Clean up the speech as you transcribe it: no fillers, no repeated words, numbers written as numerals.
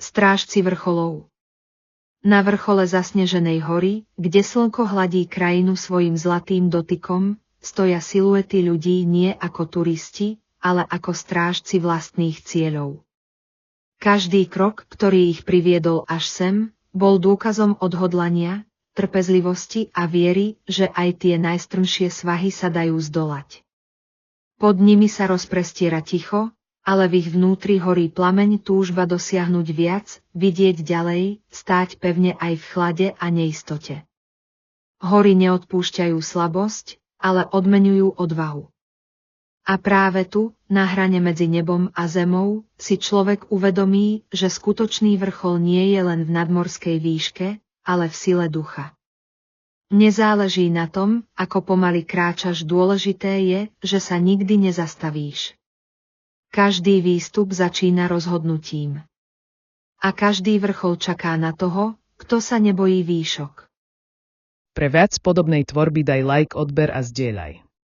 Strážci vrcholov. Na vrchole zasneženej hory, kde slnko hladí krajinu svojim zlatým dotykom, stoja siluety ľudí nie ako turisti, ale ako strážci vlastných cieľov. Každý krok, ktorý ich priviedol až sem, bol dôkazom odhodlania, trpezlivosti a viery, že aj tie najstrmšie svahy sa dajú zdolať. Pod nimi sa rozprestiera ticho, ale v ich vnútri horí plameň túžba dosiahnuť viac, vidieť ďalej, stáť pevne aj v chlade a neistote. Hory neodpúšťajú slabosť, ale odmeňujú odvahu. A práve tu, na hrane medzi nebom a zemou, si človek uvedomí, že skutočný vrchol nie je len v nadmorskej výške, ale v sile ducha. Nezáleží na tom, ako pomaly kráčaš, dôležité je, že sa nikdy nezastavíš. Každý výstup začína rozhodnutím. A každý vrchol čaká na toho, kto sa nebojí výšok. Pre viac podobnej tvorby daj like, odber a zdieľaj.